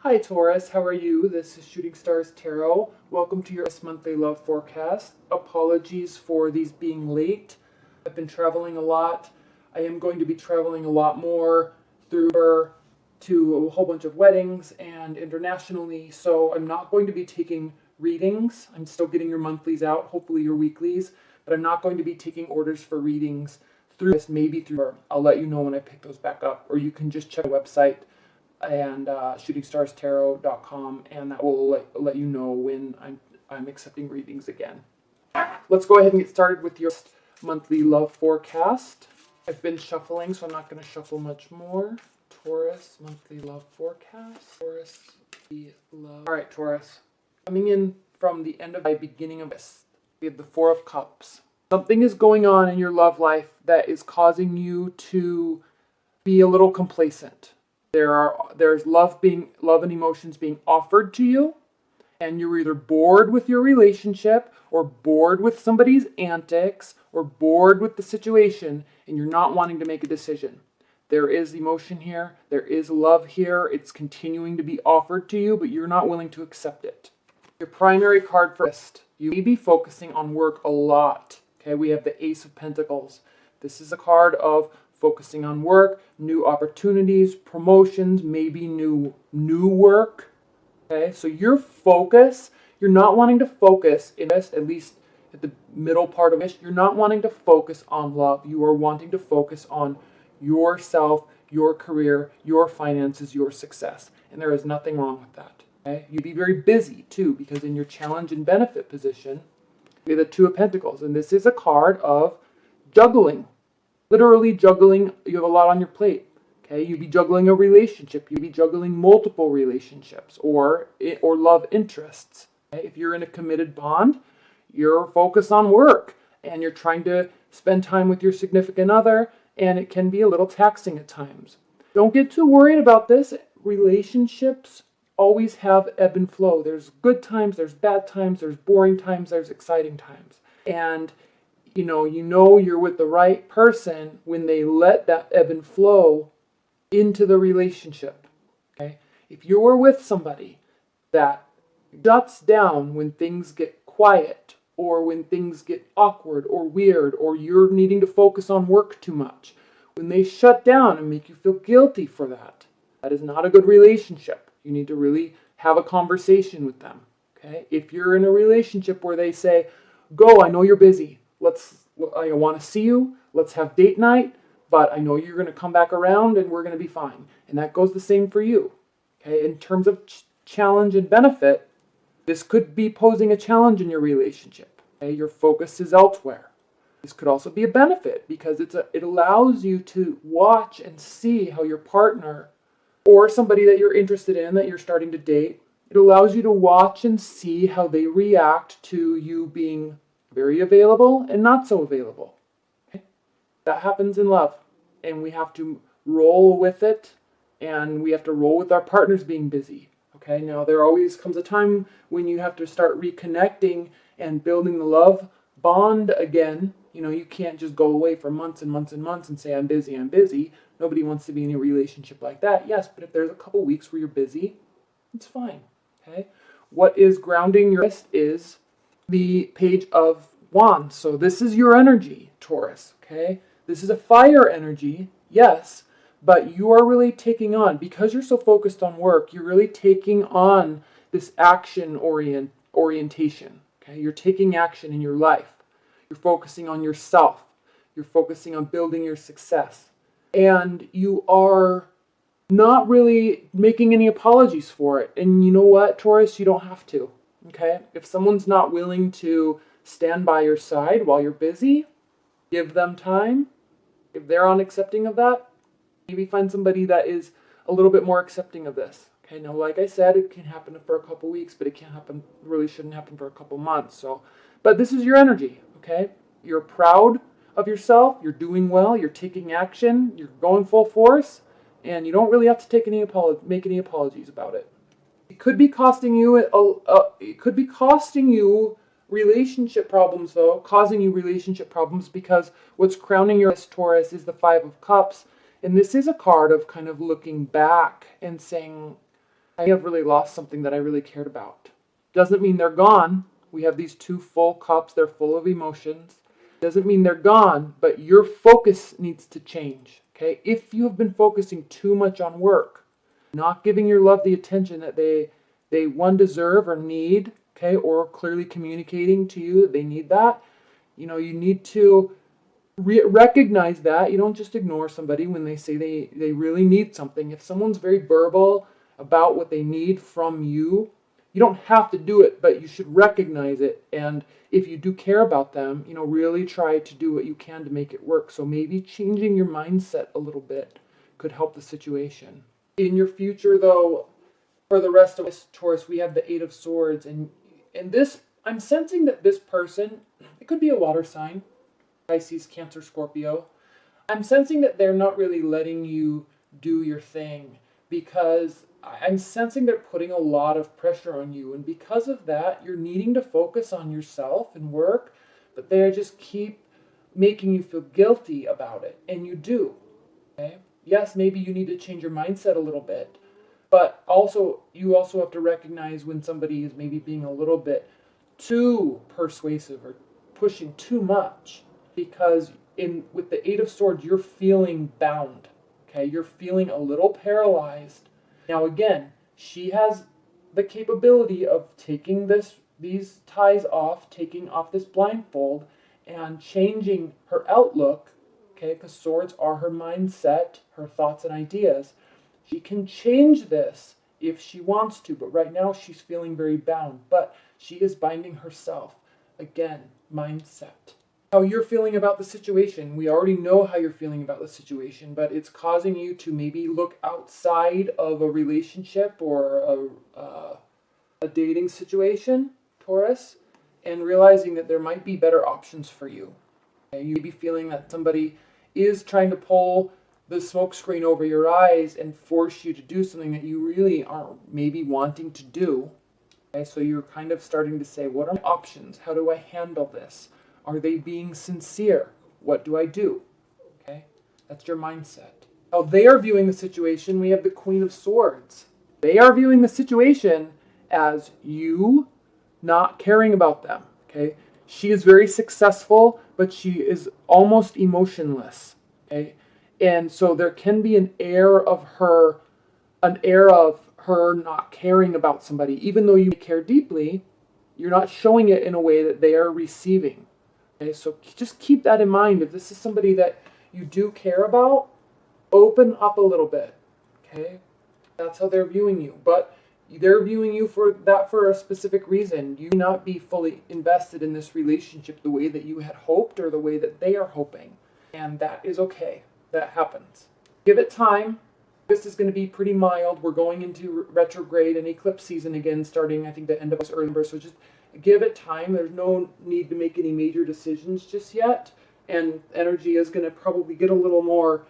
Hi Taurus, how are you? This is Shooting Stars Tarot. Welcome to your monthly love forecast. Apologies for these being late. I've been traveling a lot. I am going to be traveling a lot more through to a whole bunch of weddings and internationally, so I'm not going to be taking readings. I'm still getting your monthlies out, hopefully your weeklies, but I'm not going to be taking orders for readings through this, maybe through. I'll let you know when I pick those back up, or you can just check the website and shootingstartarot.com, and that will let you know when I'm accepting readings again. Let's go ahead and get started with your monthly love forecast. I've been shuffling, so I'm not going to shuffle much more. Taurus monthly love forecast. Taurus love. All right, Taurus. Coming in from the end of my beginning of this, we have the Four of Cups. Something is going on in your love life that is causing you to be a little complacent. There's love and emotions being offered to you, and you're either bored with your relationship or bored with somebody's antics or bored with the situation, and you're not wanting to make a decision. There is emotion here, there is love here, it's continuing to be offered to you, but you're not willing to accept it. Your primary card first, you may be focusing on work a lot. Okay, we have the Ace of Pentacles. This is a card of focusing on work, new opportunities, promotions, maybe new work. Okay, so your focus, you're not wanting to focus, at least at the middle part of it, you're not wanting to focus on love. You are wanting to focus on yourself, your career, your finances, your success. And there is nothing wrong with that. Okay? You'd be very busy too, because in your challenge and benefit position, you have the Two of Pentacles. And this is a card of juggling. Literally juggling, you have a lot on your plate. Okay, you'd be juggling a relationship, you'd be juggling multiple relationships or love interests. Okay? If you're in a committed bond, you're focused on work and you're trying to spend time with your significant other, and it can be a little taxing at times. Don't get too worried about this. Relationships always have ebb and flow. There's good times, there's bad times, there's boring times, there's exciting times. And you know you're with the right person when they let that ebb and flow into the relationship. Okay? If you are with somebody that shuts down when things get quiet, or when things get awkward or weird, or you're needing to focus on work too much, when they shut down and make you feel guilty for that, that is not a good relationship. You need to really have a conversation with them. Okay? If you're in a relationship where they say, go, I know you're busy. I want to see you. Let's have date night, but I know you're going to come back around and we're going to be fine. And that goes the same for you. Okay? In terms of challenge and benefit, this could be posing a challenge in your relationship. Okay? Your focus is elsewhere. This could also be a benefit because it allows you to watch and see how your partner or somebody that you're interested in, that you're starting to date, it allows you to watch and see how they react to you being very available and not so available. Okay? That happens in love, and we have to roll with it, and we have to roll with our partners being busy. Okay, now there always comes a time when you have to start reconnecting and building the love bond again. You know, you can't just go away for months and months and months and say, I'm busy, I'm busy. Nobody wants to be in a relationship like that. Yes, but if there's a couple weeks where you're busy, it's fine. Okay, what is grounding your wrist is the Page of Wands. So this is your energy, Taurus. Okay, this is a fire energy, yes, but you are really taking on, because you're so focused on work, you're really taking on this action orientation. Okay, you're taking action in your life. You're focusing on yourself. You're focusing on building your success, and you are not really making any apologies for it. And you know what, Taurus, you don't have to. Okay, if someone's not willing to stand by your side while you're busy, give them time. If they're unaccepting of that, maybe find somebody that is a little bit more accepting of this. Okay, now like I said, it can happen for a couple weeks, but it can't happen, really shouldn't happen for a couple months. So, but this is your energy, okay? You're proud of yourself, you're doing well, you're taking action, you're going full force, and you don't really have to make any apologies about it. It could be costing you relationship problems, though, causing you relationship problems, because what's crowning your Taurus is the Five of Cups. And this is a card of kind of looking back and saying, I have really lost something that I really cared about. Doesn't mean they're gone. We have these two full cups, they're full of emotions. Doesn't mean they're gone, but your focus needs to change. Okay? If you have been focusing too much on work, not giving your love the attention that they one deserve or need, okay, or clearly communicating to you that they need that, you need to recognize that. You don't just ignore somebody when they say they really need something. If someone's very verbal about what they need from you, you don't have to do it, but you should recognize it. And if you do care about them, really try to do what you can to make it work. So maybe changing your mindset a little bit could help the situation. In your future, though, for the rest of us, Taurus, we have the Eight of Swords. And this, I'm sensing that this person, it could be a water sign, Pisces, Cancer, Scorpio. I'm sensing that they're not really letting you do your thing because I'm sensing they're putting a lot of pressure on you. And because of that, you're needing to focus on yourself and work, but they just keep making you feel guilty about it. And you do. Okay? Yes, maybe you need to change your mindset a little bit, but you also have to recognize when somebody is maybe being a little bit too persuasive or pushing too much. Because with the Eight of Swords, you're feeling bound. Okay, you're feeling a little paralyzed. Now again, she has the capability of taking these ties off, taking off this blindfold, and changing her outlook. Okay, because swords are her mindset, her thoughts and ideas. She can change this if she wants to, but right now she's feeling very bound. But she is binding herself. Again, mindset. How you're feeling about the situation. We already know how you're feeling about the situation, but it's causing you to maybe look outside of a relationship or a dating situation, Taurus, and realizing that there might be better options for you. Okay? You may be feeling that somebody is trying to pull the smoke screen over your eyes and force you to do something that you really aren't maybe wanting to do. Okay? So you're kind of starting to say, what are my options? How do I handle this? Are they being sincere? What do I do? Okay, that's your mindset. How they are viewing the situation, we have the Queen of Swords. They are viewing the situation as you not caring about them. Okay, she is very successful, but she is almost emotionless. Okay, and so there can be an air of her not caring about somebody, even though you care deeply. You're not showing it in a way that they are receiving. Okay, so just keep that in mind. If this is somebody that you do care about, open up a little bit. Okay, that's how they're viewing you. But they're viewing you for a specific reason. You may not be fully invested in this relationship the way that you had hoped or the way that they are hoping. And that is okay. That happens. Give it time. This is going to be pretty mild. We're going into retrograde and eclipse season again, starting I think the end of early November. So just give it time. There's no need to make any major decisions just yet. And energy is going to probably get a little more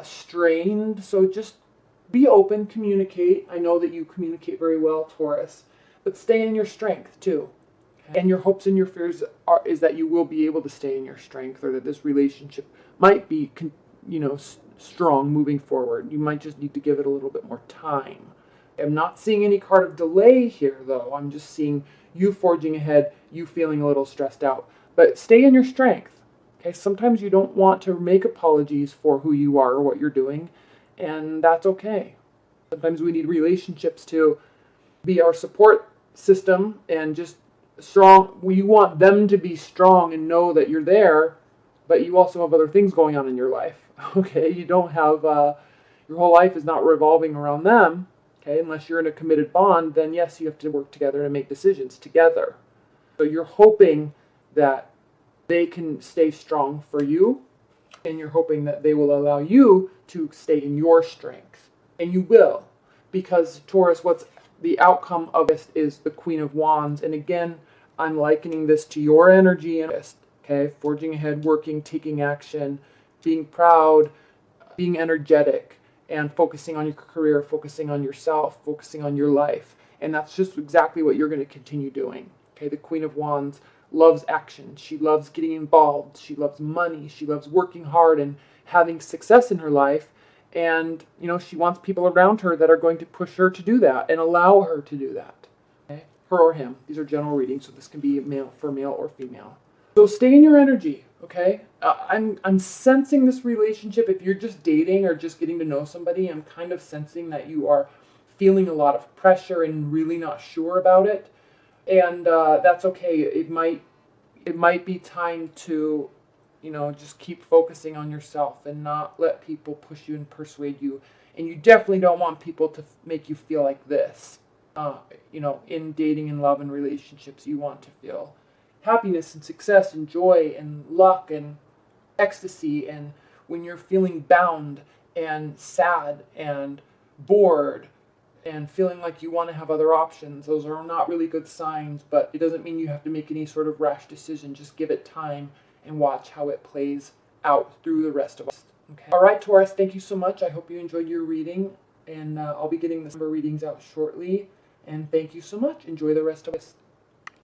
strained. So just be open, communicate. I know that you communicate very well, Taurus. But stay in your strength too. Okay? And your hopes and your fears is that you will be able to stay in your strength, or that this relationship might be, strong moving forward. You might just need to give it a little bit more time. I'm not seeing any card of delay here, though. I'm just seeing you forging ahead, you feeling a little stressed out. But stay in your strength. Okay, sometimes you don't want to make apologies for who you are or what you're doing, and that's okay. Sometimes we need relationships to be our support system and just strong. We want them to be strong and know that you're there, but you also have other things going on in your life. Okay, you don't have, your whole life is not revolving around them. Okay, unless you're in a committed bond, then yes, you have to work together and make decisions together. So you're hoping that they can stay strong for you, and you're hoping that they will allow you to stay in your strength. And you will, because Taurus, what's the outcome of this is the Queen of Wands. And again, I'm likening this to your energy and okay, forging ahead, working, taking action, being proud, being energetic, and focusing on your career, focusing on yourself, focusing on your life. And that's just exactly what you're going to continue doing. Okay, the Queen of Wands loves action. She loves getting involved. She loves money. She loves working hard and having success in her life. And, you know, she wants people around her that are going to push her to do that and allow her to do that. Okay? Her or him. These are general readings, so this can be male or female. So stay in your energy, okay? I'm sensing this relationship. If you're just dating or just getting to know somebody, I'm kind of sensing that you are feeling a lot of pressure and really not sure about it. And that's okay. It might be time to, you know, just keep focusing on yourself and not let people push you and persuade you. And you definitely don't want people to make you feel like this. You know, in dating and love and relationships, you want to feel happiness and success and joy and luck and ecstasy. And when you're feeling bound and sad and bored and feeling like you want to have other options, those are not really good signs, but it doesn't mean you have to make any sort of rash decision. Just give it time and watch how it plays out through the rest of us. Okay. All right, Taurus, thank you so much. I hope you enjoyed your reading, and I'll be getting the number readings out shortly. And thank you so much. Enjoy the rest of us.